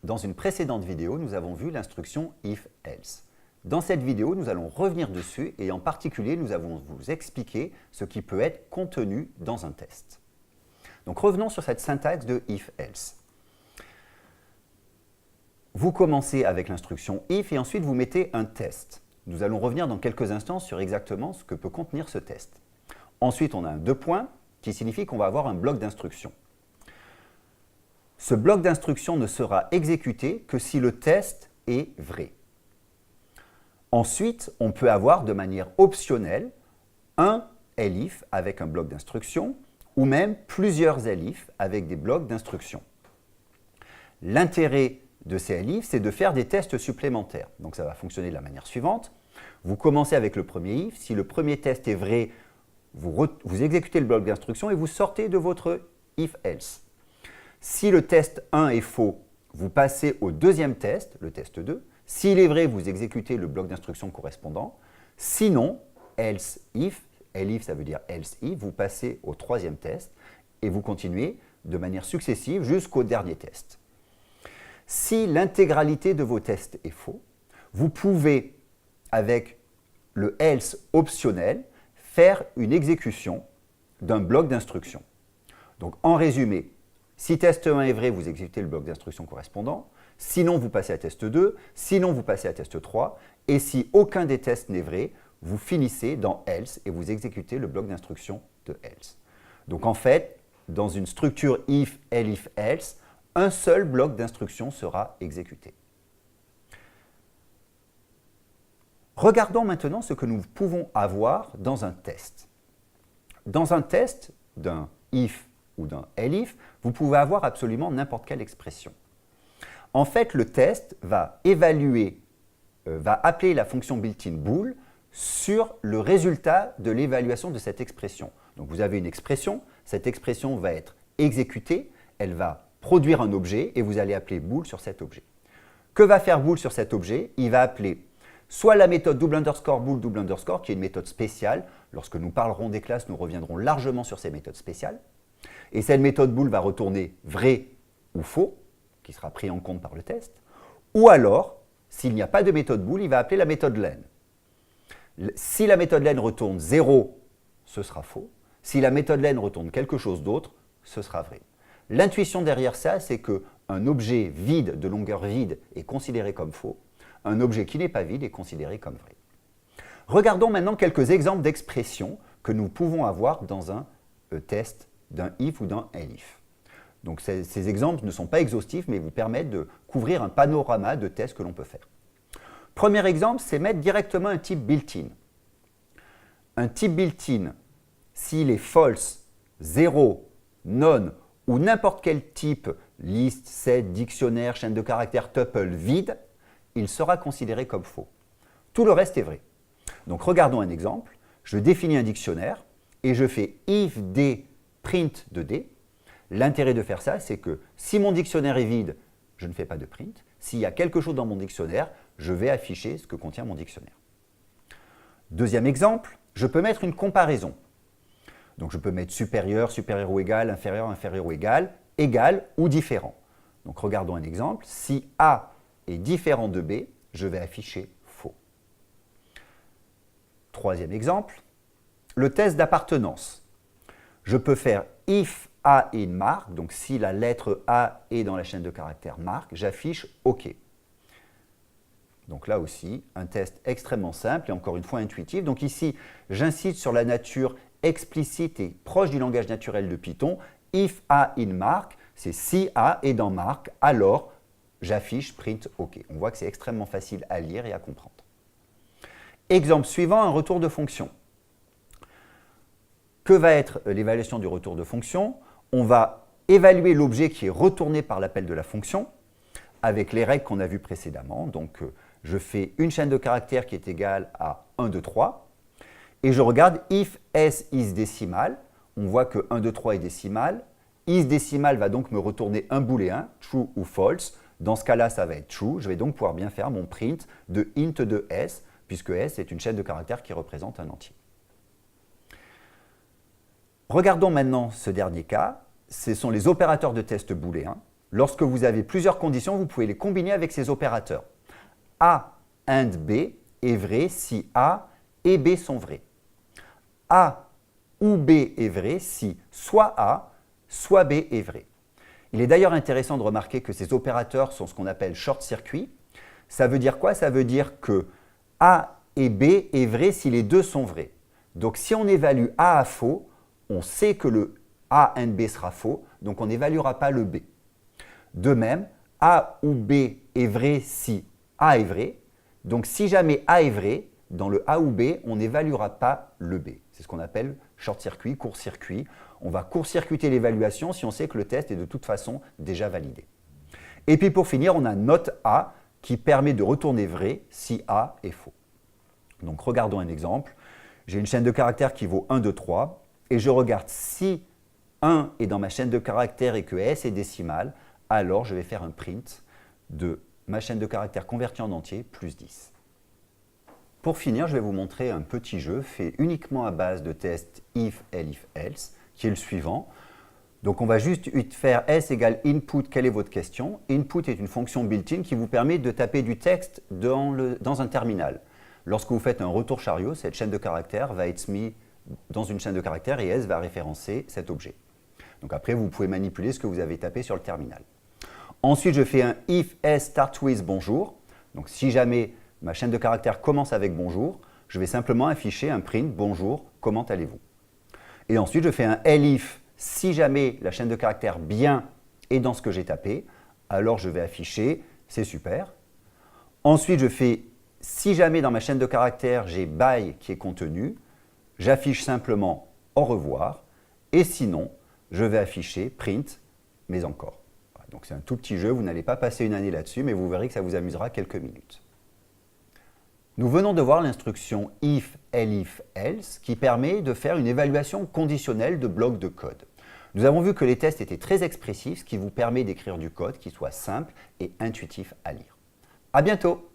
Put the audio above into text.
Dans une précédente vidéo, nous avons vu l'instruction if-else. Dans cette vidéo, nous allons revenir dessus et en particulier, nous allons vous expliquer ce qui peut être contenu dans un test. Donc revenons sur cette syntaxe de if-else. Vous commencez avec l'instruction if et ensuite vous mettez un test. Nous allons revenir dans quelques instants sur exactement ce que peut contenir ce test. Ensuite, on a un deux points qui signifie qu'on va avoir un bloc d'instruction. Ce bloc d'instruction ne sera exécuté que si le test est vrai. Ensuite, on peut avoir de manière optionnelle un elif avec un bloc d'instruction ou même plusieurs elifs avec des blocs d'instruction. L'intérêt de ces elifs, c'est de faire des tests supplémentaires. Donc ça va fonctionner de la manière suivante. Vous commencez avec le premier if. Si le premier test est vrai, vous exécutez le bloc d'instruction et vous sortez de votre if-else. Si le test 1 est faux, vous passez au deuxième test, le test 2. S'il est vrai, vous exécutez le bloc d'instruction correspondant. Sinon, else if, elif ça veut dire else if, vous passez au troisième test et vous continuez de manière successive jusqu'au dernier test. Si l'intégralité de vos tests est faux, vous pouvez, avec le else optionnel, faire une exécution d'un bloc d'instruction. Donc en résumé, si test 1 est vrai, vous exécutez le bloc d'instruction correspondant. Sinon, vous passez à test 2. Sinon, vous passez à test 3. Et si aucun des tests n'est vrai, vous finissez dans else et vous exécutez le bloc d'instruction de else. Donc en fait, dans une structure if, elif, else, un seul bloc d'instruction sera exécuté. Regardons maintenant ce que nous pouvons avoir dans un test. Dans un test d'un if ou d'un elif, vous pouvez avoir absolument n'importe quelle expression. En fait, le test va évaluer, va appeler la fonction built-in bool sur le résultat de l'évaluation de cette expression. Donc vous avez une expression, cette expression va être exécutée, elle va produire un objet et vous allez appeler bool sur cet objet. Que va faire bool sur cet objet? Il va appeler soit la méthode double underscore bool double underscore, qui est une méthode spéciale. Lorsque nous parlerons des classes, nous reviendrons largement sur ces méthodes spéciales. Et cette méthode bool va retourner vrai ou faux, qui sera pris en compte par le test. Ou alors, s'il n'y a pas de méthode bool, il va appeler la méthode len. Si la méthode len retourne 0, ce sera faux. Si la méthode len retourne quelque chose d'autre, ce sera vrai. L'intuition derrière ça, c'est qu'un objet vide, de longueur vide, est considéré comme faux. Un objet qui n'est pas vide est considéré comme vrai. Regardons maintenant quelques exemples d'expressions que nous pouvons avoir dans un test d'un if ou d'un elif. Donc ces exemples ne sont pas exhaustifs, mais vous permettent de couvrir un panorama de tests que l'on peut faire. Premier exemple, c'est mettre directement un type built-in. Un type built-in, s'il est false, 0, none ou n'importe quel type, liste, set, dictionnaire, chaîne de caractères, tuple, vide, il sera considéré comme faux. Tout le reste est vrai. Donc regardons un exemple. Je définis un dictionnaire et je fais if d print de d. L'intérêt de faire ça, c'est que si mon dictionnaire est vide, je ne fais pas de print. S'il y a quelque chose dans mon dictionnaire, je vais afficher ce que contient mon dictionnaire. Deuxième exemple, je peux mettre une comparaison. Donc je peux mettre supérieur, supérieur ou égal, inférieur, inférieur ou égal, égal ou différent. Donc regardons un exemple. Si A est différent de B, je vais afficher faux. Troisième exemple, le test d'appartenance. Je peux faire if A in mark, donc si la lettre A est dans la chaîne de caractères mark, j'affiche OK. Donc là aussi, un test extrêmement simple et encore une fois intuitif. Donc ici, j'insiste sur la nature explicite et proche du langage naturel de Python. If A in mark, c'est si A est dans mark, alors j'affiche print OK. On voit que c'est extrêmement facile à lire et à comprendre. Exemple suivant, un retour de fonction. Que va être l'évaluation du retour de fonction? On va évaluer l'objet qui est retourné par l'appel de la fonction avec les règles qu'on a vues précédemment. Donc, je fais une chaîne de caractères qui est égale à 1, 2, 3 et je regarde if s is décimal. On voit que 1, 2, 3 est décimal. Is décimal va donc me retourner un booléen, true ou false. Dans ce cas-là, ça va être true. Je vais donc pouvoir bien faire mon print de int de s, puisque s est une chaîne de caractères qui représente un entier. Regardons maintenant ce dernier cas. Ce sont les opérateurs de test booléens. lorsque vous avez plusieurs conditions, vous pouvez les combiner avec ces opérateurs. A and B est vrai si A et B sont vrais. A ou B est vrai si soit A, soit B est vrai. Il est d'ailleurs intéressant de remarquer que ces opérateurs sont ce qu'on appelle short-circuit. Ça veut dire quoi? Ça veut dire que A et B est vrai si les deux sont vrais. Donc si on évalue A à faux, on sait que le A and B sera faux, donc on n'évaluera pas le B. De même, A ou B est vrai si A est vrai. Donc si jamais A est vrai, dans le A ou B, on n'évaluera pas le B. C'est ce qu'on appelle short-circuit, court-circuit. On va court-circuiter l'évaluation si on sait que le test est de toute façon déjà validé. Et puis pour finir, on a not A qui permet de retourner vrai si A est faux. Donc regardons un exemple. J'ai une chaîne de caractères qui vaut 1, 2, 3 et je regarde si 1 est dans ma chaîne de caractères et que S est décimale, alors je vais faire un print de ma chaîne de caractères convertie en entier plus 10. Pour finir, je vais vous montrer un petit jeu fait uniquement à base de tests if, elif, else, qui est le suivant. Donc on va juste faire s égale input, quelle est votre question? Input est une fonction built-in qui vous permet de taper du texte dans un terminal. Lorsque vous faites un retour chariot, cette chaîne de caractères va être mise dans une chaîne de caractères et s va référencer cet objet. Donc après, vous pouvez manipuler ce que vous avez tapé sur le terminal. Ensuite, je fais un if s start with bonjour. Donc si jamais ma chaîne de caractères commence avec bonjour, je vais simplement afficher un print bonjour, comment allez-vous? Et ensuite, je fais un elif si jamais la chaîne de caractères bien est dans ce que j'ai tapé, alors je vais afficher c'est super. Ensuite, je fais si jamais dans ma chaîne de caractères j'ai bye qui est contenu, j'affiche simplement au revoir. Et sinon, je vais afficher print mais encore. Voilà, donc c'est un tout petit jeu, vous n'allez pas passer une année là-dessus, mais vous verrez que ça vous amusera quelques minutes. Nous venons de voir l'instruction if, elif, else qui permet de faire une évaluation conditionnelle de blocs de code. Nous avons vu que les tests étaient très expressifs, ce qui vous permet d'écrire du code qui soit simple et intuitif à lire. À bientôt!